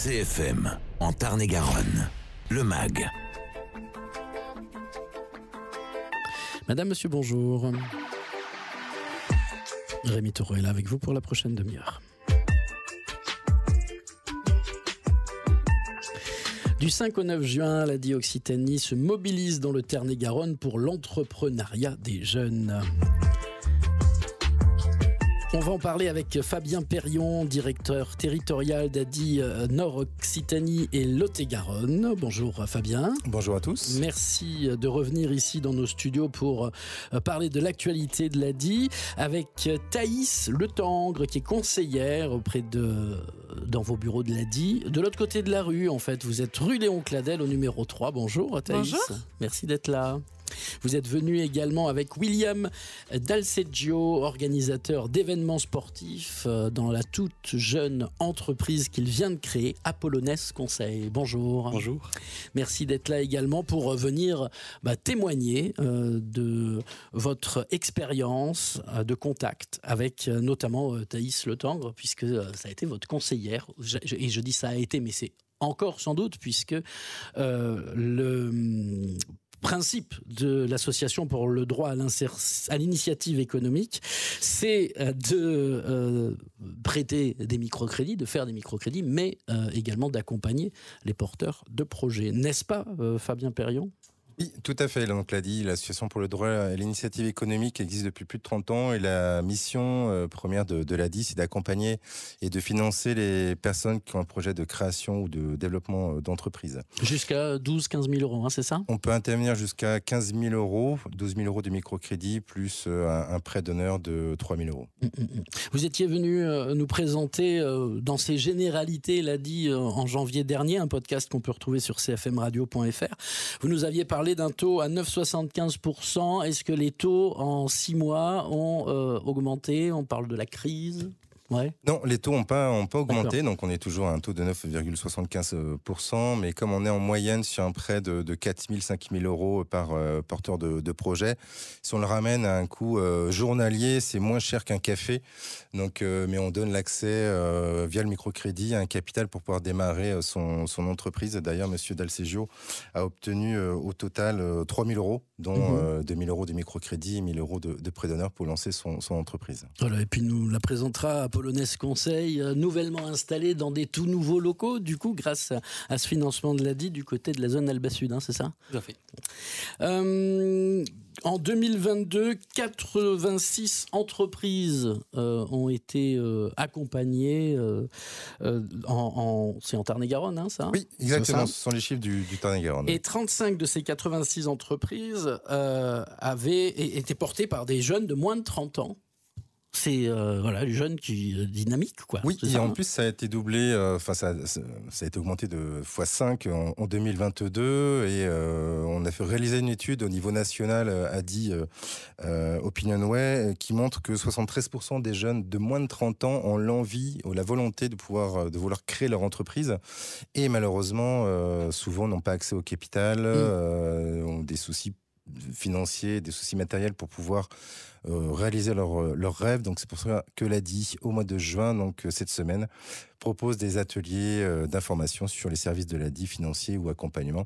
CFM, en Tarn-et-Garonne, le MAG. Madame, monsieur, bonjour. Rémi Taureau est là avec vous pour la prochaine demi-heure. Du 5 au 9 juin, l'ADI Occitanie se mobilise dans le Tarn-et-Garonne pour l'entrepreneuriat des jeunes. On va en parler avec Fabien Perrion, directeur territorial d'ADI Nord-Occitanie et Lot-et-Garonne. Bonjour Fabien. Bonjour à tous. Merci de revenir ici dans nos studios pour parler de l'actualité de l'ADI avec Thaïs Le Tangre qui est conseillère dans vos bureaux de l'ADI. De l'autre côté de la rue, en fait, vous êtes rue Léon Cladel au numéro 3. Bonjour Thaïs. Bonjour. Merci d'être là. Vous êtes venu également avec William Dalseggio, organisateur d'événements sportifs dans la toute jeune entreprise qu'il vient de créer, Apollonès Conseil. Bonjour. Bonjour. Merci d'être là également pour venir témoigner de votre expérience de contact avec notamment Thaïs Le Tangre, puisque ça a été votre conseillère. Et je dis ça a été, mais c'est encore sans doute, puisque le principe de l'association pour le droit à l'initiative économique, c'est de prêter des microcrédits, de faire des microcrédits, mais également d'accompagner les porteurs de projets. N'est-ce pas, Fabien Perrion ? Oui, tout à fait. Donc, l'association pour le droit à l'initiative économique existe depuis plus de 30 ans et la mission première de l'ADI, c'est d'accompagner et de financer les personnes qui ont un projet de création ou de développement d'entreprise. Jusqu'à 12-15 000 euros, hein, c'est ça ? On peut intervenir jusqu'à 15 000 euros, 12 000 euros de microcrédit, plus un prêt d'honneur de 3 000 euros. Vous étiez venu nous présenter dans ses généralités, l'ADI, en janvier dernier, un podcast qu'on peut retrouver sur cfmradio.fr. Vous nous aviez parlé d'un taux à 9,75%. Est-ce que les taux en 6 mois ont augmenté ? On parle de la crise ? Ouais. Non, les taux n'ont pas augmenté, D'accord. donc on est toujours à un taux de 9,75%, mais comme on est en moyenne sur un prêt de 4 000, 5 000 euros par porteur de projet, si on le ramène à un coût journalier, c'est moins cher qu'un café, donc, mais on donne l'accès via le microcrédit à un capital pour pouvoir démarrer son entreprise. D'ailleurs, Monsieur Dalseggio a obtenu au total 3 000 euros, dont 2 000 euros de microcrédit et 1 000 euros de prêt d'honneur pour lancer son entreprise. Voilà, et puis nous la présentera Apollonès Conseil, nouvellement installé dans des tout nouveaux locaux, du coup, grâce à ce financement de l'ADI du côté de la zone Alba Sud, hein, c'est ça ? Tout à fait. En 2022, 86 entreprises ont été accompagnées. C'est en Tarn-et-Garonne, hein, ça ? Oui, exactement. Ce sont les chiffres du Tarn-et-Garonne. Et 35 de ces 86 entreprises étaient portées par des jeunes de moins de 30 ans. C'est les jeunes qui dynamiques, quoi. Oui, et ça, en plus ça a été doublé, ça a été augmenté de x5 en 2022 et on a fait réaliser une étude au niveau national ADI Opinionway qui montre que 73% des jeunes de moins de 30 ans ont l'envie ou la volonté de vouloir créer leur entreprise et malheureusement souvent n'ont pas accès au capital, ont des soucis financiers, des soucis matériels pour pouvoir réaliser leurs rêves. Donc c'est pour ça que l'ADI, au mois de juin, donc cette semaine, propose des ateliers d'information sur les services de l'ADI financiers ou accompagnement,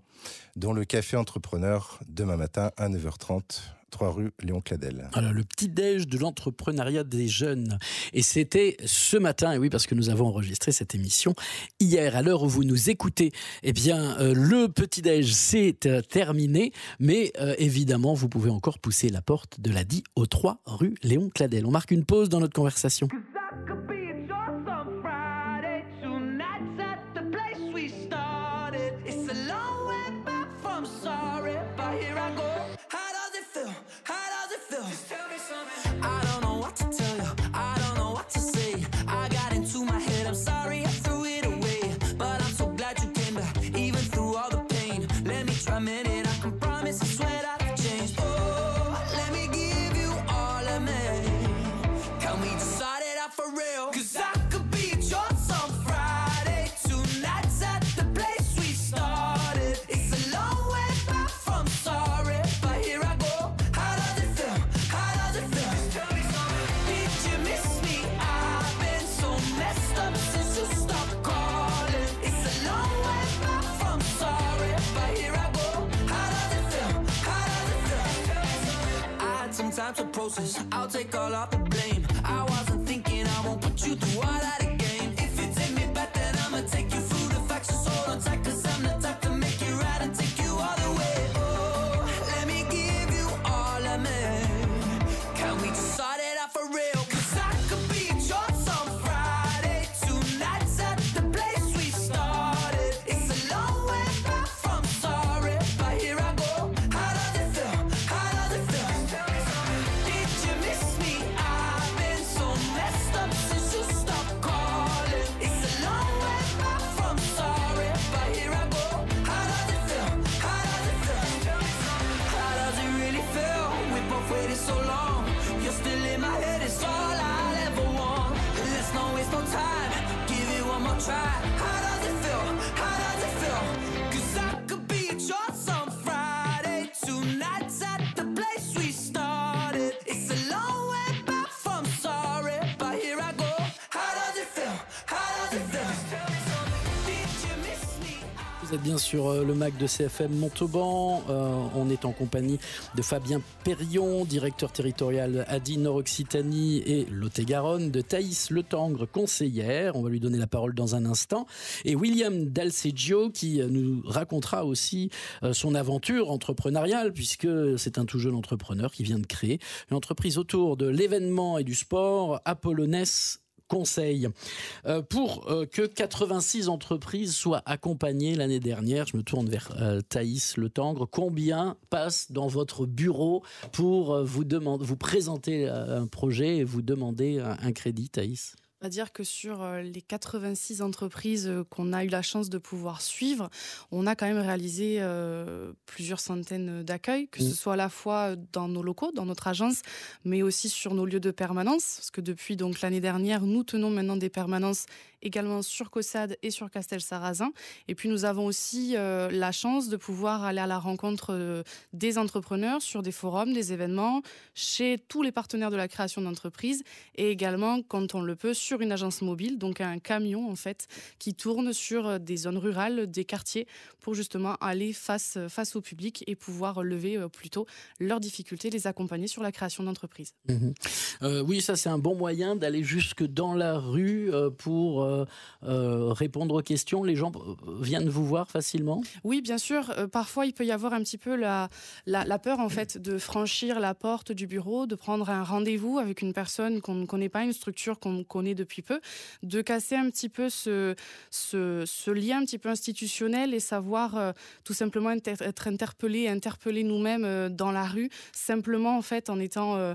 dont le café entrepreneur demain matin à 9h30, 3 rue Léon Cladel. Alors, le petit-déj de l'entrepreneuriat des jeunes. Et c'était ce matin, et oui, parce que nous avons enregistré cette émission hier, à l'heure où vous nous écoutez. Eh bien, le petit-déj, c'est terminé, mais évidemment, vous pouvez encore pousser la porte de l'ADI au 3 rue Léon Cladel. On marque une pause dans notre conversation. For real. time to process. I'll take all of the blame. I wasn't thinking I won't put you through all that again. If you take me back, then I'ma take you through the facts. Just hold on tight, 'cause I'm the type to make you right and take you all the way. Oh, let me give you all of me. Can we just start it off for real? 'Cause I could be at yours on Friday. Tonight's at the place we started. It's a long way back from sorry, but here I go. How does it feel? How does it feel? Did you miss me? I've been so messed up since you stopped calling. It's a long way back from sorry, but here I go. How does it feel? How does it feel? How does it really feel? We both waited so long. You're still in my head, it's all I'll ever want. Let's not waste no time, give it one more try. How does it feel? How does it feel? 'Cause I could be at yours on Friday. Tonight's at the place we started. It's a long way back from sorry, but here I go. How does it feel? How does it feel? Did you miss me? Vous êtes bien sur le MAC de CFM Montauban. On est en compagnie de Fabien Perrion, directeur territorial ADI Nord-Occitanie et Lot-et-Garonne, de Thaïs Le Tangre, conseillère. On va lui donner la parole dans un instant. Et William Dalceggio qui nous racontera aussi son aventure entrepreneuriale, puisque c'est un tout jeune entrepreneur qui vient de créer une entreprise autour de l'événement et du sport, Apollonès Conseil. Pour que 86 entreprises soient accompagnées l'année dernière, je me tourne vers Thaïs Le Tangre. Combien passent dans votre bureau pour vous présenter un projet et vous demander un crédit, Thaïs ? On va dire que sur les 86 entreprises qu'on a eu la chance de pouvoir suivre, on a quand même réalisé plusieurs centaines d'accueils, que ce soit à la fois dans nos locaux, dans notre agence, mais aussi sur nos lieux de permanence. Parce que depuis donc, l'année dernière, nous tenons maintenant des permanences également sur Caussade et sur Castelsarrasin. Et puis nous avons aussi la chance de pouvoir aller à la rencontre des entrepreneurs sur des forums, des événements, chez tous les partenaires de la création d'entreprises et également, quand on le peut, sur une agence mobile, donc un camion en fait, qui tourne sur des zones rurales, des quartiers, pour justement aller face au public et pouvoir lever plutôt leurs difficultés, les accompagner sur la création d'entreprises. Oui, ça c'est un bon moyen d'aller jusque dans la rue pour répondre aux questions. Les gens viennent vous voir facilement ? Oui, bien sûr. Parfois, il peut y avoir un petit peu la peur en fait de franchir la porte du bureau, de prendre un rendez-vous avec une personne qu'on ne connaît pas, une structure qu'on connaît depuis peu, de casser un petit peu ce lien un petit peu institutionnel et savoir tout simplement être interpellé nous-mêmes dans la rue, simplement en fait en étant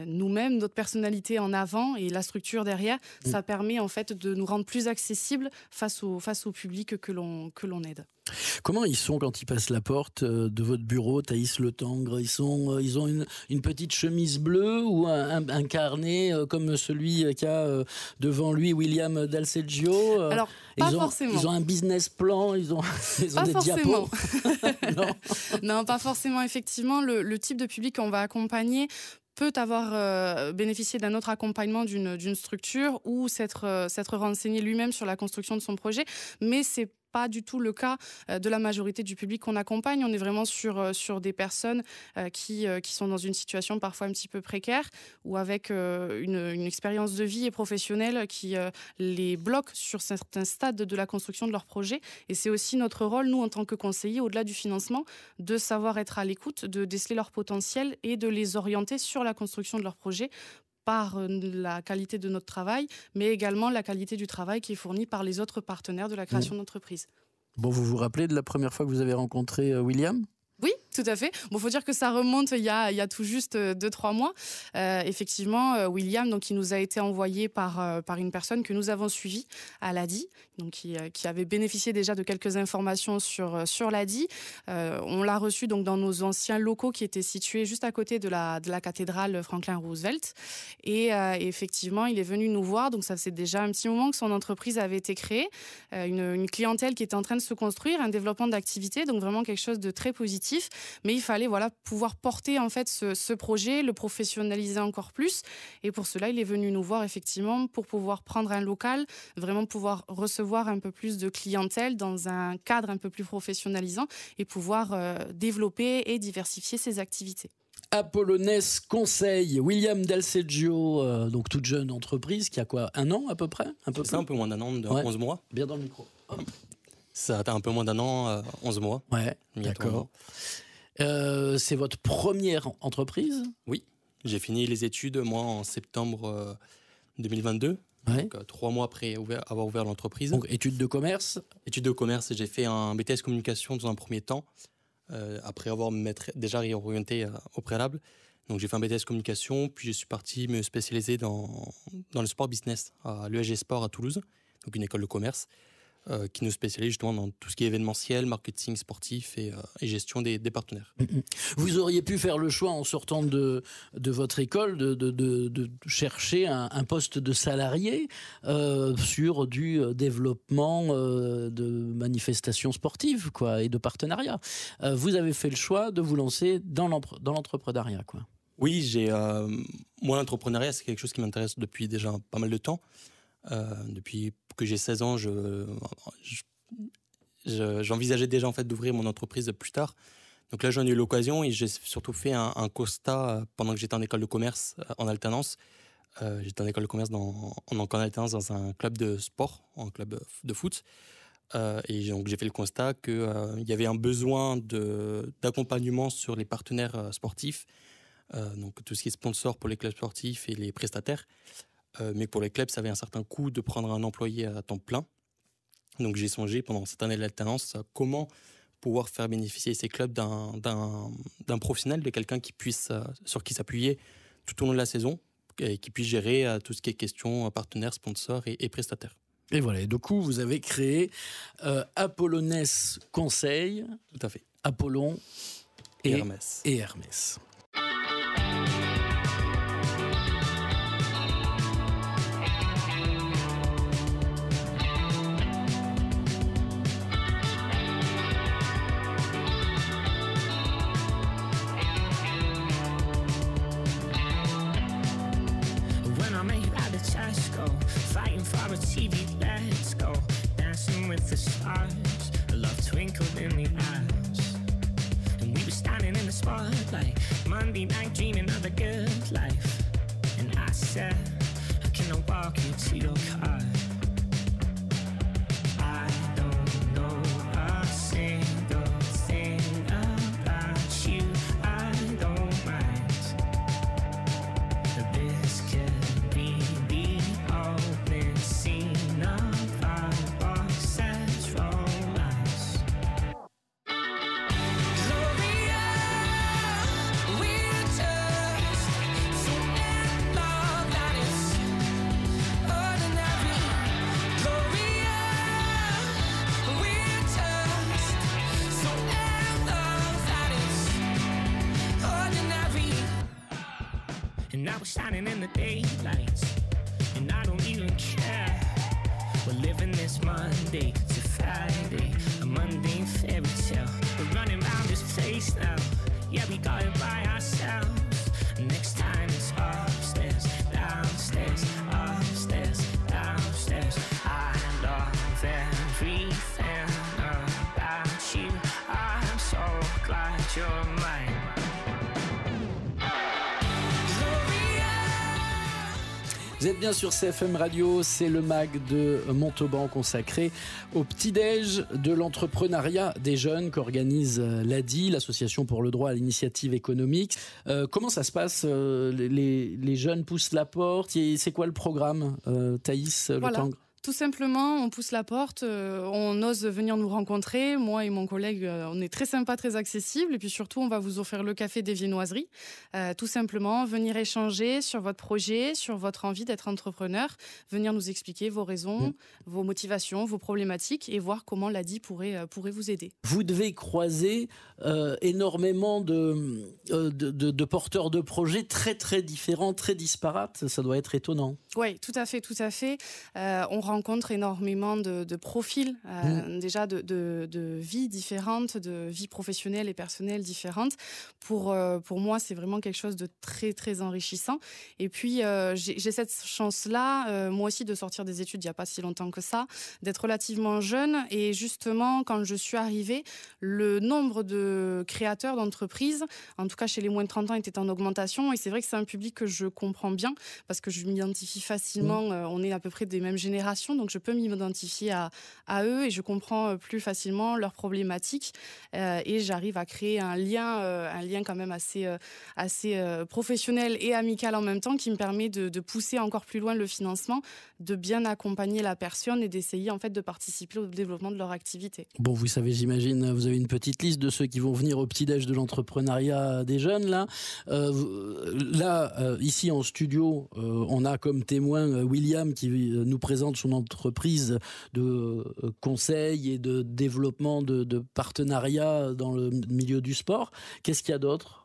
nous-mêmes, notre personnalité en avant et la structure derrière. Ça permet en fait de nous rendre plus accessibles face au public que l'on aide. Comment ils sont quand ils passent la porte de votre bureau, Thaïs Le Tangre ? Ils ont une petite chemise bleue ou un carnet comme celui qu'a devant lui William Dalceggio ? Alors, pas forcément. Ils ont un business plan, ils ont pas des forcément. diapos. Non, pas forcément. Effectivement, le type de public qu'on va accompagner peut avoir bénéficié d'un autre accompagnement d'une structure ou s'être renseigné lui-même sur la construction de son projet, mais c'est pas du tout le cas de la majorité du public qu'on accompagne. On est vraiment sur des personnes qui sont dans une situation parfois un petit peu précaire ou avec une expérience de vie et professionnelle qui les bloque sur certains stades de la construction de leur projet. Et c'est aussi notre rôle, nous, en tant que conseillers, au-delà du financement, de savoir être à l'écoute, de déceler leur potentiel et de les orienter sur la construction de leur projet par la qualité de notre travail, mais également la qualité du travail qui est fourni par les autres partenaires de la création d'entreprise. Bon, vous vous rappelez de la première fois que vous avez rencontré William ? Oui, tout à fait. Bon, faut dire que ça remonte il y a tout juste 2-3 mois. Effectivement, William, donc, il nous a été envoyé par une personne que nous avons suivie à l'ADI, donc qui avait bénéficié déjà de quelques informations sur l'ADI. On l'a reçu donc dans nos anciens locaux qui étaient situés juste à côté de la cathédrale Franklin Roosevelt. Et effectivement, il est venu nous voir. Donc ça faisait déjà un petit moment que son entreprise avait été créée, une clientèle qui était en train de se construire, un développement d'activité, donc vraiment quelque chose de très positif. Mais il fallait pouvoir porter en fait ce projet, le professionnaliser encore plus. Et pour cela, il est venu nous voir effectivement pour pouvoir prendre un local, vraiment pouvoir recevoir un peu plus de clientèle dans un cadre un peu plus professionnalisant et pouvoir développer et diversifier ses activités. Apollonès Conseil, William Dalceggio, donc toute jeune entreprise qui a quoi, 1 an à peu près, C'est un peu moins d'un an, 11 mois. Bien dans le micro. Ça a un peu moins d'un an, 11 mois. Ouais, d'accord. C'est votre première entreprise ? Oui, j'ai fini les études, moi, en septembre 2022. Ouais. Donc, 3 mois après avoir ouvert l'entreprise. Donc, études de commerce ? Études de commerce, j'ai fait un BTS communication dans un premier temps, après avoir déjà réorienté au préalable. Donc, j'ai fait un BTS communication, puis je suis parti me spécialiser dans le sport business à l'ESG Sport à Toulouse, donc une école de commerce, qui nous spécialise justement dans tout ce qui est événementiel, marketing sportif et gestion des partenaires. Vous auriez pu faire le choix en sortant de votre école de chercher un poste de salarié sur du développement de manifestations sportives quoi, et de partenariats. Vous avez fait le choix de vous lancer dans l'entrepreneuriat, quoi. Oui, moi l'entrepreneuriat c'est quelque chose qui m'intéresse depuis déjà pas mal de temps. Depuis que j'ai 16 ans, j'envisageais déjà en fait d'ouvrir mon entreprise plus tard. Donc là, j'en ai eu l'occasion et j'ai surtout fait un constat pendant que j'étais en école de commerce en alternance. J'étais en école de commerce en alternance dans un club de sport, un club de foot. Et donc j'ai fait le constat qu'il y avait un besoin d'accompagnement sur les partenaires sportifs, donc tout ce qui est sponsor pour les clubs sportifs et les prestataires. Mais pour les clubs, ça avait un certain coût de prendre un employé à temps plein. Donc j'ai songé pendant cette année de l'alternance comment pouvoir faire bénéficier ces clubs d'un professionnel, de quelqu'un sur qui s'appuyer tout au long de la saison et qui puisse gérer tout ce qui est question partenaires, sponsors et prestataires. Et voilà, et du coup, vous avez créé Apollonès Conseil. Tout à fait. Apollon et Hermès. Et Hermès. Fighting for a TV, let's go. Dancing with the stars, a love twinkled in the eyes. And we were standing in the spotlight, Monday night dreaming of a good life. And I said, can I walk you to your car? I don't know a single thing about you, I don't mind. This could be the opening scene of our box's romance. Gloria, we're just so in love that it's ordinary. Gloria, we're just so in love that it's ordinary. And now we're standing in the daylight, and I don't even care. We're living this Monday to Friday, a mundane fairy tale. We're running around this place now, yeah, we got it by ourselves. Next time it's upstairs, downstairs, upstairs, downstairs. I love everything about you, I'm so glad you're mine. Vous êtes bien sur CFM Radio, c'est le mag de Montauban consacré au petit-déj de l'entrepreneuriat des jeunes qu'organise l'ADI, l'Association pour le droit à l'initiative économique. Comment ça se passe les jeunes poussent la porte, c'est quoi le programme Thaïs Le Voilà. Tangre? Tout simplement, on pousse la porte, on ose venir nous rencontrer. Moi et mon collègue, on est très sympa, très accessible. Et puis surtout, on va vous offrir le café des viennoiseries. Tout simplement, venir échanger sur votre projet, sur votre envie d'être entrepreneur, venir nous expliquer vos raisons, vos motivations, vos problématiques et voir comment l'ADI pourrait vous aider. Vous devez croiser énormément de porteurs de projets très très différents, très disparates. Ça doit être étonnant. Oui, tout à fait, tout à fait. On rencontre énormément de profils, déjà de vies différentes, de vies professionnelles et personnelles différentes. Pour moi, c'est vraiment quelque chose de très, très enrichissant. Et puis, j'ai cette chance-là, moi aussi, de sortir des études il n'y a pas si longtemps que ça, d'être relativement jeune. Et justement, quand je suis arrivée, le nombre de créateurs d'entreprises, en tout cas chez les moins de 30 ans, était en augmentation. Et c'est vrai que c'est un public que je comprends bien parce que je m'identifie facilement. On est à peu près des mêmes générations, donc je peux m'identifier à eux et je comprends plus facilement leurs problématiques. Et j'arrive à créer un lien quand même assez professionnel et amical en même temps qui me permet de pousser encore plus loin le financement, de bien accompagner la personne et d'essayer en fait de participer au développement de leur activité. Bon, vous savez, j'imagine, vous avez une petite liste de ceux qui vont venir au petit-déj de l'entrepreneuriat des jeunes, là. Ici en studio, on a comme témoin William qui nous présente son entreprise de conseil et de développement de partenariats dans le milieu du sport. Qu'est-ce qu'il y a d'autre ?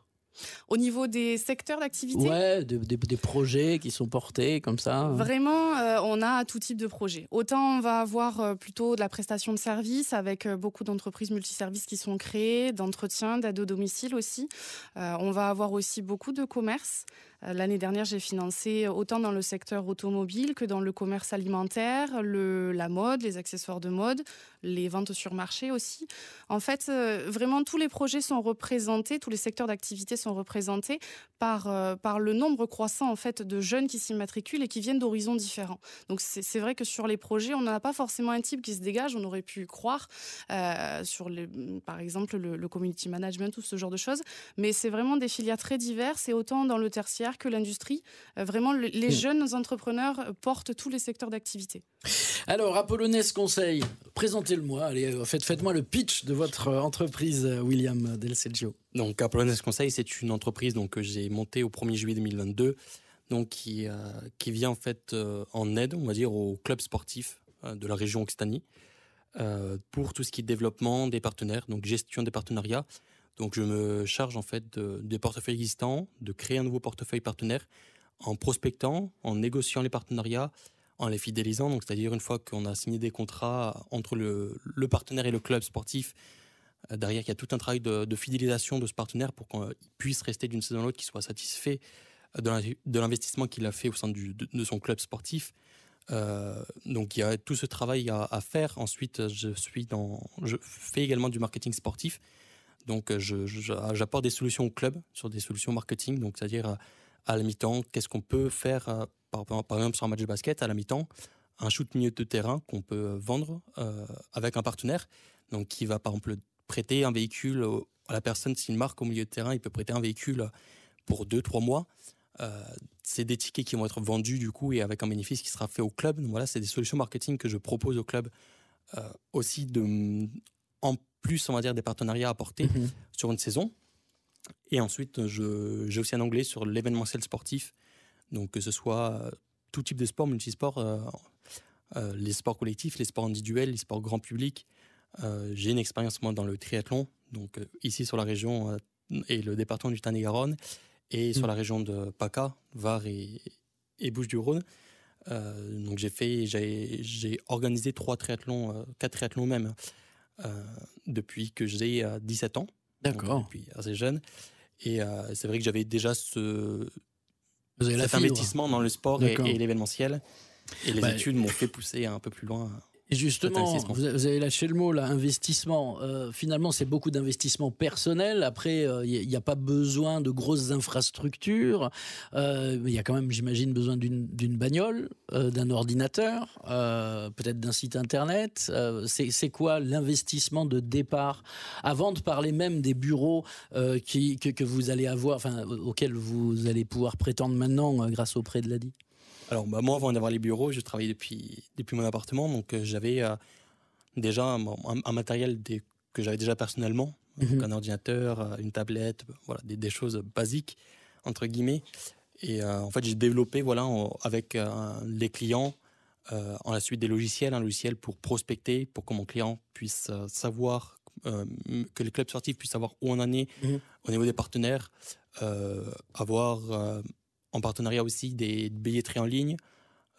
Au niveau des secteurs d'activité ? Ouais, des projets qui sont portés comme ça. Vraiment, on a tout type de projets. Autant on va avoir plutôt de la prestation de services avec beaucoup d'entreprises multiservices qui sont créées, d'entretien, d'aide au domicile aussi. On va avoir aussi beaucoup de commerce. L'année dernière, j'ai financé autant dans le secteur automobile que dans le commerce alimentaire, la mode, les accessoires de mode, les ventes sur marché aussi. En fait, vraiment, tous les projets sont représentés, tous les secteurs d'activité sont représentés par le nombre croissant en fait, de jeunes qui s'immatriculent et qui viennent d'horizons différents. Donc, c'est vrai que sur les projets, on n'a pas forcément un type qui se dégage, on aurait pu croire, par exemple, le community management ou ce genre de choses. Mais c'est vraiment des filières très diverses et autant dans le tertiaire que l'industrie. Vraiment, les jeunes entrepreneurs portent tous les secteurs d'activité. Alors, Apollonès Conseil, présentez-le-moi. Allez, faites-moi le pitch de votre entreprise, William Del Seggio. Donc, Apollonès Conseil, c'est une entreprise que j'ai montée au 1er juillet 2022, donc qui vient en fait en aide, on va dire, aux clubs sportifs de la région Occitanie pour tout ce qui est développement des partenaires, donc gestion des partenariats. Donc, je me charge en fait des portefeuilles existants, de créer un nouveau portefeuille partenaire en prospectant, en négociant les partenariats, en les fidélisant. Donc, c'est-à-dire une fois qu'on a signé des contrats entre le partenaire et le club sportif, derrière, il y a tout un travail de fidélisation de ce partenaire pour qu'il puisse rester d'une saison à l'autre, qu'il soit satisfait de l'investissement qu'il a fait au sein de son club sportif. Donc, il y a tout ce travail à faire. Ensuite, je fais également du marketing sportif. Donc, j'apporte des solutions au club sur des solutions marketing. Donc, c'est-à-dire à la mi-temps, qu'est-ce qu'on peut faire, par exemple sur un match de basket, à la mi-temps, un shoot milieu de terrain qu'on peut vendre avec un partenaire. Donc, qui va par exemple prêter un véhicule à la personne. Si une marque au milieu de terrain, il peut prêter un véhicule pour 2-3 mois. C'est des tickets qui vont être vendus du coup et avec un bénéfice qui sera fait au club. Donc voilà, c'est des solutions marketing que je propose au club aussi en plus, on va dire, des partenariats apportés sur une saison. Et ensuite, j'ai aussi un onglet sur l'événementiel sportif. Donc que ce soit tout type de sport, multisport, les sports collectifs, les sports individuels, les sports grand public. J'ai une expérience moi dans le triathlon, donc ici sur la région et le département du Tarn-et-Garonne et sur la région de PACA, Var et Bouches-du-Rhône. Donc j'ai organisé 4 triathlons même depuis que j'ai 17 ans. D'accord. Depuis assez jeune. Et c'est vrai que j'avais déjà cet fibre. investissement dans le sport et l'événementiel. Et les études m'ont fait pousser un peu plus loin. Et justement, vous avez lâché le mot là, investissement. Finalement, c'est beaucoup d'investissement personnel. Après, il n'y a pas besoin de grosses infrastructures. Il y a quand même, j'imagine, besoin d'une bagnole, d'un ordinateur, peut-être d'un site internet. C'est quoi l'investissement de départ avant de parler même des bureaux que vous allez avoir, enfin, auxquels vous allez pouvoir prétendre maintenant grâce au prêt de l'ADI? Alors, moi, avant d'avoir les bureaux, je travaillais depuis mon appartement. Donc, j'avais déjà un matériel que j'avais déjà personnellement. Donc, un ordinateur, une tablette, voilà, des choses basiques, entre guillemets. Et en fait, j'ai développé avec les clients, en la suite des logiciels, un logiciel pour prospecter, pour que mon client puisse savoir, que les clubs sportifs puissent savoir où on en est au niveau des partenaires, avoir... en partenariat aussi des billetteries en ligne,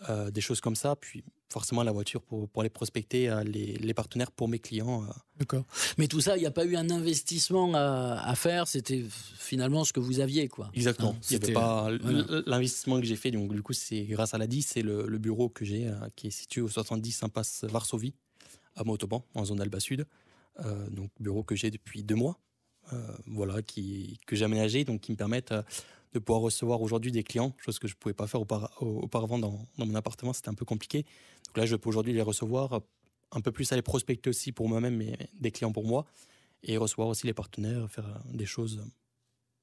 des choses comme ça. Puis forcément la voiture pour aller prospecter les partenaires pour mes clients. D'accord. Mais tout ça, il n'y a pas eu un investissement à faire, c'était finalement ce que vous aviez, quoi. Exactement. Il n'y avait pas voilà. l'investissement que j'ai fait, donc du coup, c'est grâce à l'ADI, c'est le bureau que j'ai qui est situé au 70 impasse Varsovie, à Montauban, en zone Alba Sud. Donc, bureau que j'ai depuis 2 mois, voilà, que j'ai aménagé, donc qui me permettent de pouvoir recevoir aujourd'hui des clients, chose que je ne pouvais pas faire auparavant dans mon appartement, c'était un peu compliqué. Donc là, je peux aujourd'hui les recevoir, un peu plus aller prospecter aussi pour moi-même, mais des clients pour moi, et recevoir aussi les partenaires, faire des choses.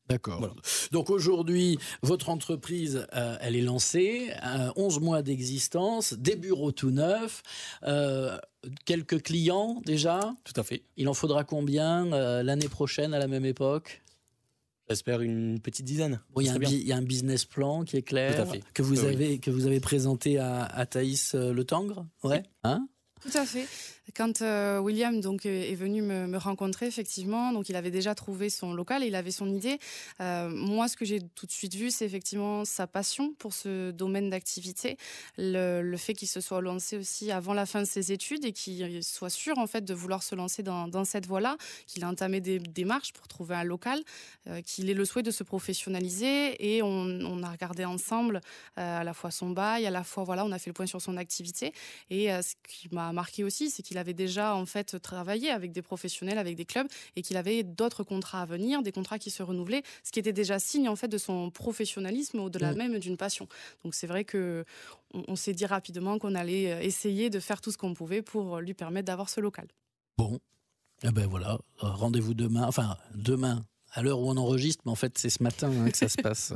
D'accord. Voilà. Donc aujourd'hui, votre entreprise, elle est lancée, 11 mois d'existence, des bureaux tout neufs, quelques clients déjà. Tout à fait. Il en faudra combien l'année prochaine à la même époque? J'espère une petite dizaine. Bon, il y a un business plan qui est clair, Tout à fait. que vous avez présenté à Thaïs Le Tangre. Ouais. Hein? Tout à fait. Quand William donc est venu me rencontrer, effectivement, donc il avait déjà trouvé son local et il avait son idée. Moi, ce que j'ai tout de suite vu, c'est effectivement sa passion pour ce domaine d'activité, le fait qu'il se soit lancé aussi avant la fin de ses études et qu'il soit sûr en fait de vouloir se lancer dans cette voie-là, qu'il a entamé des démarches pour trouver un local, qu'il ait le souhait de se professionnaliser et on a regardé ensemble à la fois son bail, à la fois voilà, on a fait le point sur son activité et ce qui m'a marqué aussi, c'est qu'il avait déjà en fait travaillé avec des professionnels, avec des clubs et qu'il avait d'autres contrats à venir, des contrats qui se renouvelaient, ce qui était déjà signe en fait de son professionnalisme au-delà même d'une passion. Donc c'est vrai que on s'est dit rapidement qu'on allait essayer de faire tout ce qu'on pouvait pour lui permettre d'avoir ce local. Bon, eh ben voilà, rendez-vous demain, à l'heure où on enregistre, mais en fait c'est ce matin que ça se passe.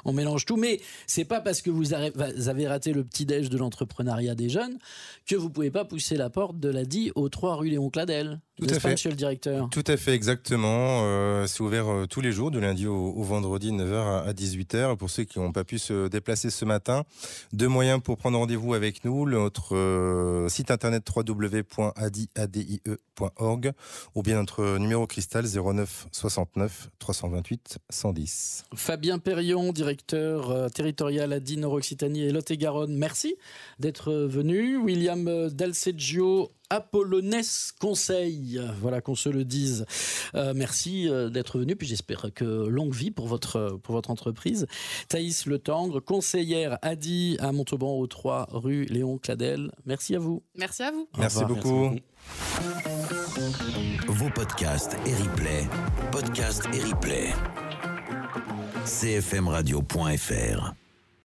On mélange tout, mais c'est pas parce que vous avez raté le petit-déj de l'entrepreneuriat des jeunes que vous pouvez pas pousser la porte de l'ADI aux 3 rue Léon Cladel. Tout à fait, monsieur le directeur. Tout à fait, exactement. C'est ouvert tous les jours, de lundi au vendredi, 9h à 18h. Pour ceux qui n'ont pas pu se déplacer ce matin, 2 moyens pour prendre rendez-vous avec nous. Notre site internet www.adie.org ou bien notre numéro cristal 09 69 328 110. Fabien Perrion, directeur territorial ADI Nord-Occitanie et Lot-et-Garonne, merci d'être venu. William Dalceggio, Apollonès Conseil, voilà qu'on se le dise. Merci d'être venu, puis j'espère que longue vie pour votre entreprise. Thaïs Le Tangre, conseillère ADI à Montauban aux 3 rue Léon Cladel. Merci à vous. Merci à vous. Merci beaucoup. Vos podcasts et replays, cfmradio.fr